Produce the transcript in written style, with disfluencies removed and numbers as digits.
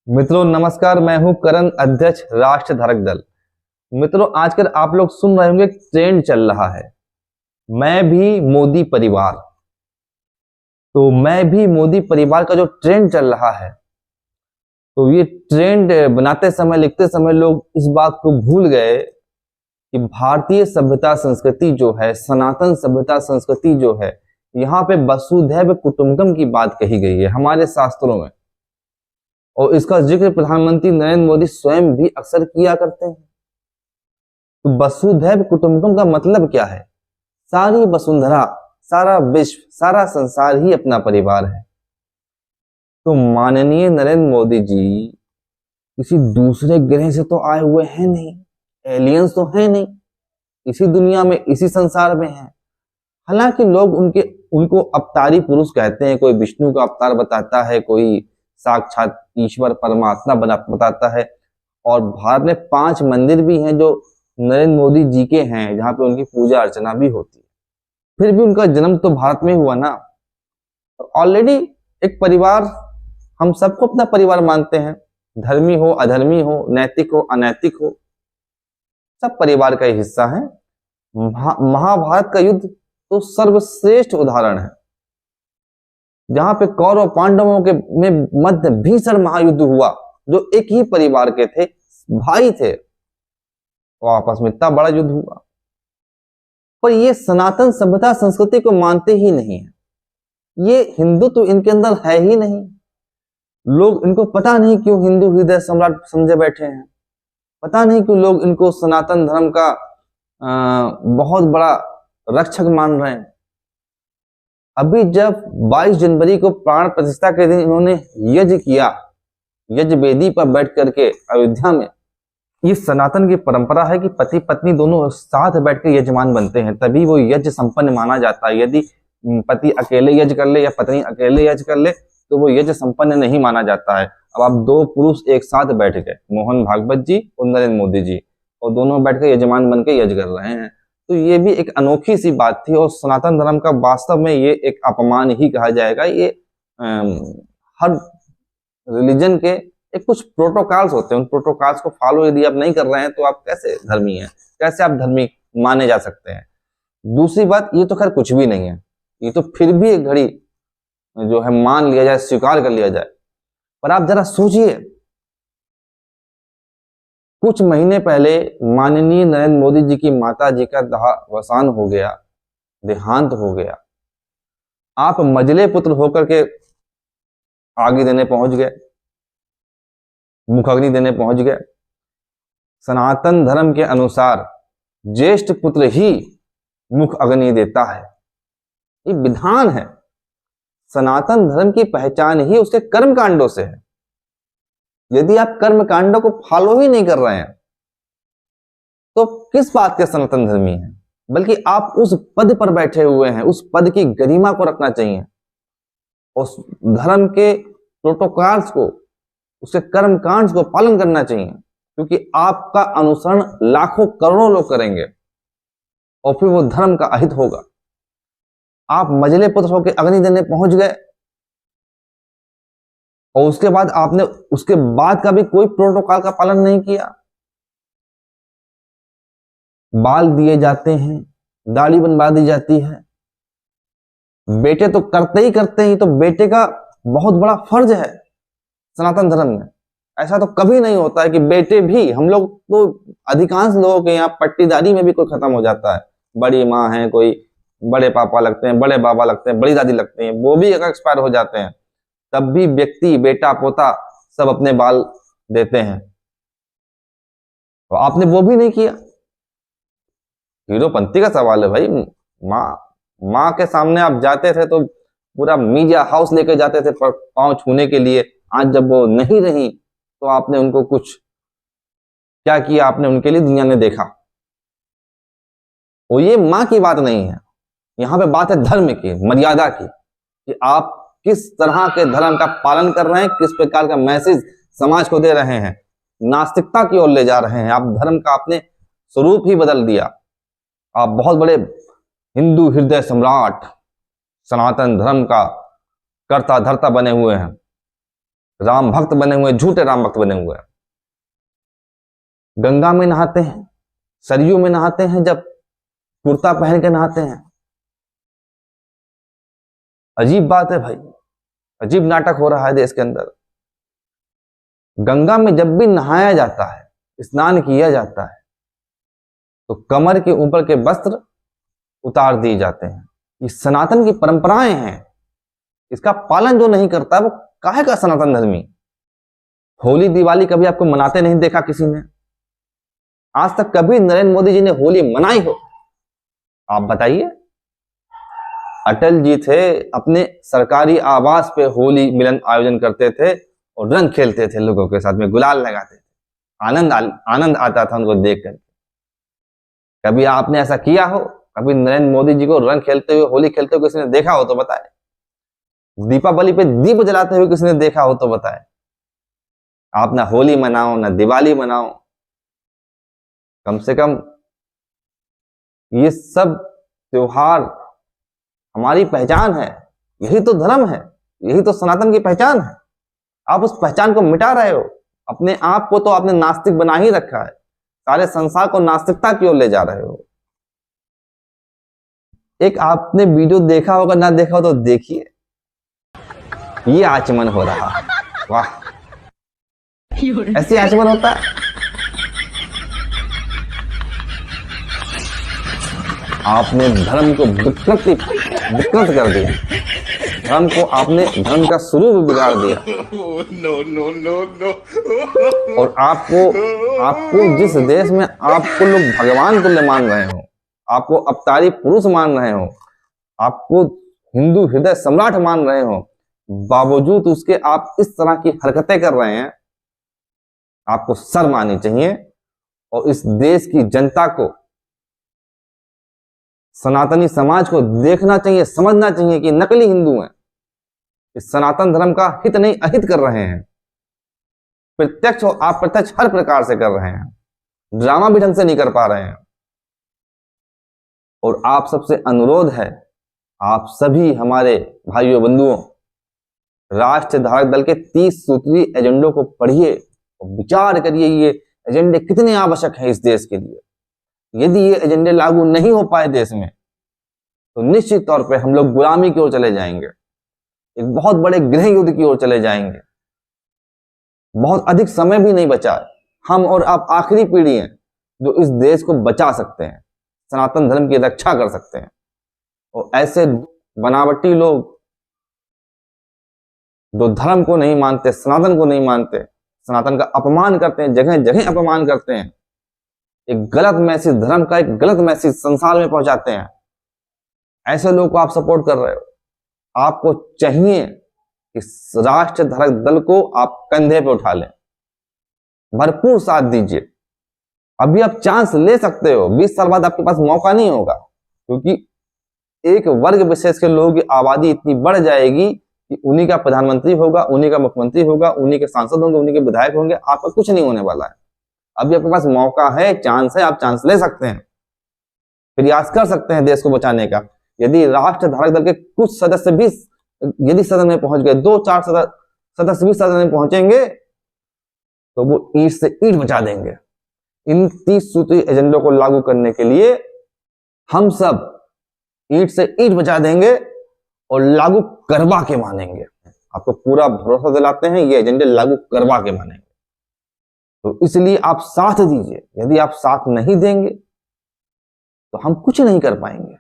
मित्रों नमस्कार, मैं हूं करण, अध्यक्ष राष्ट्र धारक दल। मित्रों आजकल आप लोग सुन रहे होंगे, एक ट्रेंड चल रहा है, मैं भी मोदी परिवार। तो मैं भी मोदी परिवार का जो ट्रेंड चल रहा है, तो ये ट्रेंड बनाते समय, लिखते समय लोग इस बात को भूल गए कि भारतीय सभ्यता संस्कृति जो है, सनातन सभ्यता संस्कृति जो है, यहाँ पे वसुधैव कुटुंबकम की बात कही गई है हमारे शास्त्रों में। और इसका जिक्र प्रधानमंत्री नरेंद्र मोदी स्वयं भी अक्सर किया करते हैं। तो वसुधैव कुटुंबकम का मतलब क्या है? सारी वसुंधरा, सारा विश्व, सारा संसार ही अपना परिवार है। तो माननीय नरेंद्र मोदी जी किसी दूसरे ग्रह से तो आए हुए हैं नहीं, एलियंस तो हैं नहीं, इसी दुनिया में, इसी संसार में हैं। हालांकि लोग उनको अवतारी पुरुष कहते हैं, कोई विष्णु का अवतार बताता है, कोई साक्षात ईश्वर परमात्मा बताता है। और भारत में 5 मंदिर भी हैं जो नरेंद्र मोदी जी के हैं, जहां पे उनकी पूजा अर्चना भी होती है। फिर भी उनका जन्म तो भारत में हुआ ना। तो ऑलरेडी एक परिवार, हम सबको अपना परिवार मानते हैं, धर्मी हो अधर्मी हो, नैतिक हो अनैतिक हो, सब परिवार का ही हिस्सा है। महाभारत का युद्ध तो सर्वश्रेष्ठ उदाहरण है, जहां पे कौरव पांडवों के में मध्य भीषण महायुद्ध हुआ, जो एक ही परिवार के थे, भाई थे, वो आपस में इतना बड़ा युद्ध हुआ। पर ये सनातन सभ्यता संस्कृति को मानते ही नहीं है, ये हिंदुत्व तो इनके अंदर है ही नहीं। लोग इनको पता नहीं क्यों हिंदू हृदय सम्राट समझे बैठे हैं, पता नहीं क्यों लोग इनको सनातन धर्म का बहुत बड़ा रक्षक मान रहे हैं। अभी जब 22 जनवरी को प्राण प्रतिष्ठा के दिन इन्होंने यज्ञ किया, यज्ञ वेदी पर बैठ करके अयोध्या में, ये सनातन की परंपरा है कि पति पत्नी दोनों साथ बैठ के यजमान बनते हैं, तभी वो यज्ञ संपन्न माना जाता है। यदि पति अकेले यज्ञ कर ले या पत्नी अकेले यज्ञ कर ले तो वो यज्ञ संपन्न नहीं माना जाता है। अब आप 2 पुरुष एक साथ बैठ गए, मोहन भागवत जी और नरेंद्र मोदी जी, और दोनों बैठ के यजमान बन के यज्ञ कर रहे हैं, तो ये भी एक अनोखी सी बात थी। और सनातन धर्म का वास्तव में ये एक अपमान ही कहा जाएगा। ये हर रिलीजन के एक कुछ प्रोटोकॉल्स होते हैं, उन प्रोटोकॉल्स को फॉलो यदि आप नहीं कर रहे हैं तो आप कैसे धर्मी हैं, कैसे आप धर्मी माने जा सकते हैं? दूसरी बात, ये तो खैर कुछ भी नहीं है, ये तो फिर भी एक घड़ी जो है मान लिया जाए, स्वीकार कर लिया जाए। पर आप जरा सोचिए, कुछ महीने पहले माननीय नरेंद्र मोदी जी की माता जी का देहावसान हो गया, देहांत हो गया। आप मजले पुत्र होकर के आगे देने पहुंच गए, मुखाग्नि देने पहुंच गए। सनातन धर्म के अनुसार ज्येष्ठ पुत्र ही मुख अग्नि देता है, ये विधान है। सनातन धर्म की पहचान ही उसके कर्म कांडों से है। यदि आप कर्म कांडों को फॉलो ही नहीं कर रहे हैं तो किस बात के सनातन धर्मी हैं? बल्कि आप उस पद पर बैठे हुए हैं, उस पद की गरिमा को रखना चाहिए, उस धर्म के प्रोटोकॉल्स को, उसके कर्म कांड को पालन करना चाहिए, क्योंकि आपका अनुसरण लाखों करोड़ों लोग करेंगे और फिर वो धर्म का अहित होगा। आप मजले पुत्र होकर अग्नि देने पहुंच गए और उसके बाद आपने उसके बाद का भी कोई प्रोटोकॉल का पालन नहीं किया। बाल दिए जाते हैं, दाढ़ी बनवा दी जाती है, बेटे तो करते ही करते हैं, तो बेटे का बहुत बड़ा फर्ज है सनातन धर्म में। ऐसा तो कभी नहीं होता है कि बेटे भी, हम लोग तो अधिकांश लोगों के यहाँ पट्टीदारी में भी कोई खत्म हो जाता है, बड़ी माँ है, कोई बड़े पापा लगते हैं, बड़े बाबा लगते हैं, बड़ी दादी लगते हैं, वो भी अगर एक्सपायर हो जाते हैं तब भी व्यक्ति, बेटा पोता सब अपने बाल देते हैं। तो आपने वो भी नहीं किया। हीरोपंती का सवाल है भाई। माँ के सामने आप जाते थे तो पूरा मीडिया हाउस लेके जाते थे पांव छूने के लिए। आज जब वो नहीं रही तो आपने उनको कुछ क्या किया, आपने उनके लिए दुनिया ने देखा। और ये माँ की बात नहीं है, यहाँ पे बात है धर्म की, मर्यादा की, कि आप किस तरह के धर्म का पालन कर रहे हैं, किस प्रकार का मैसेज समाज को दे रहे हैं। नास्तिकता की ओर ले जा रहे हैं, आप धर्म का आपने स्वरूप ही बदल दिया। आप बहुत बड़े हिंदू हृदय सम्राट, सनातन धर्म का कर्ता धर्ता बने हुए हैं। राम भक्त बने हुए, झूठे राम भक्त बने हुए हैं। गंगा में नहाते हैं, सरयू में नहाते हैं, जब कुर्ता पहन के नहाते हैं। अजीब बात है भाई, अजीब नाटक हो रहा है देश के अंदर। गंगा में जब भी नहाया जाता है, स्नान किया जाता है, तो कमर के ऊपर के वस्त्र उतार दिए जाते हैं। ये सनातन की परंपराएं हैं, इसका पालन जो नहीं करता वो काहे का सनातन धर्मी। होली दिवाली कभी आपको मनाते नहीं देखा किसी ने? आज तक कभी नरेंद्र मोदी जी ने होली मनाई हो? आप बताइए। अटल जी थे, अपने सरकारी आवास पे होली मिलन आयोजन करते थे और रंग खेलते थे, लोगों के साथ में गुलाल लगाते थे। आनंद आता था उनको देख कर। कभी आपने ऐसा किया हो? कभी नरेंद्र मोदी जी को रंग खेलते हुए, होली खेलते हुए किसी ने देखा हो तो बताए। दीपावली पे दीप जलाते हुए किसी ने देखा हो तो बताए। आप ना होली मनाओ ना दिवाली मनाओ, कम से कम ये सब त्योहार हमारी पहचान है, यही तो धर्म है, यही तो सनातन की पहचान है। आप उस पहचान को मिटा रहे हो। अपने आप को तो आपने नास्तिक बना ही रखा है, सारे संसार को नास्तिकता की ओर ले जा रहे हो। एक आपने वीडियो देखा होगा, ना देखा हो तो देखिए, ये आचमन हो रहा है। वाह, ऐसी आचमन होता है? आपने धर्म को विकृत कर दिया, धर्म को आपने धर्म का स्वरूप बिगाड़ दिया। और आपको जिस देश में आपको लोग भगवान तुल्य मान रहे हो, आपको अवतारी पुरुष मान रहे हो, आपको हिंदू हृदय सम्राट मान रहे हो, बावजूद उसके आप इस तरह की हरकतें कर रहे हैं, आपको शर्म आनी चाहिए। और इस देश की जनता को, सनातनी समाज को देखना चाहिए, समझना चाहिए कि नकली हिंदू हैं, इस सनातन धर्म का हित नहीं अहित कर रहे हैं। प्रत्यक्ष और अप्रत्यक्ष हर प्रकार से कर रहे हैं, ड्रामा भी ढंग से नहीं कर पा रहे हैं। और आप सबसे अनुरोध है, आप सभी हमारे भाइयों बंधुओं, राष्ट्र धारक दल के 30 सूत्रीय एजेंडों को पढ़िए और विचार करिए, ये एजेंडे कितने आवश्यक हैं इस देश के लिए। यदि ये एजेंडे लागू नहीं हो पाए देश में, तो निश्चित तौर पे हम लोग गुलामी की ओर चले जाएंगे, एक बहुत बड़े गृह युद्ध की ओर चले जाएंगे। बहुत अधिक समय भी नहीं बचा है। हम और आप आखिरी पीढ़ी हैं जो इस देश को बचा सकते हैं, सनातन धर्म की रक्षा कर सकते हैं। और ऐसे बनावटी लोग जो धर्म को नहीं मानते, सनातन को नहीं मानते, सनातन का अपमान करते हैं, जगह जगह अपमान करते हैं, एक गलत मैसेज, धर्म का एक गलत मैसेज संसार में पहुंचाते हैं, ऐसे लोगों को आप सपोर्ट कर रहे हो। आपको चाहिए कि राष्ट्र धारक दल को आप कंधे पे उठा लें, भरपूर साथ दीजिए। अभी आप चांस ले सकते हो, 20 साल बाद आपके पास मौका नहीं होगा, क्योंकि एक वर्ग विशेष के लोगों की आबादी इतनी बढ़ जाएगी कि उन्हीं का प्रधानमंत्री होगा, उन्हीं का मुख्यमंत्री होगा, उन्हीं के सांसद होंगे, उन्हीं के विधायक होंगे। आपका कुछ नहीं होने वाला है। अभी आपके पास मौका है, चांस है, आप चांस ले सकते हैं, प्रयास कर सकते हैं देश को बचाने का। यदि राष्ट्र धारक दल के कुछ सदस्य भी यदि सदन में पहुंच गए, 2-4 सदस्य भी सदन में पहुंचेंगे, तो वो ईंट से ईंट बचा देंगे। इन 30 सूत्रीय एजेंडों को लागू करने के लिए हम सब ईंट से ईंट बचा देंगे और लागू करवा के मानेंगे। आपको पूरा भरोसा दिलाते हैं, ये एजेंडे लागू करवा के मानेंगे। तो इसलिए आप साथ दीजिए। यदि आप साथ नहीं देंगे तो हम कुछ नहीं कर पाएंगे।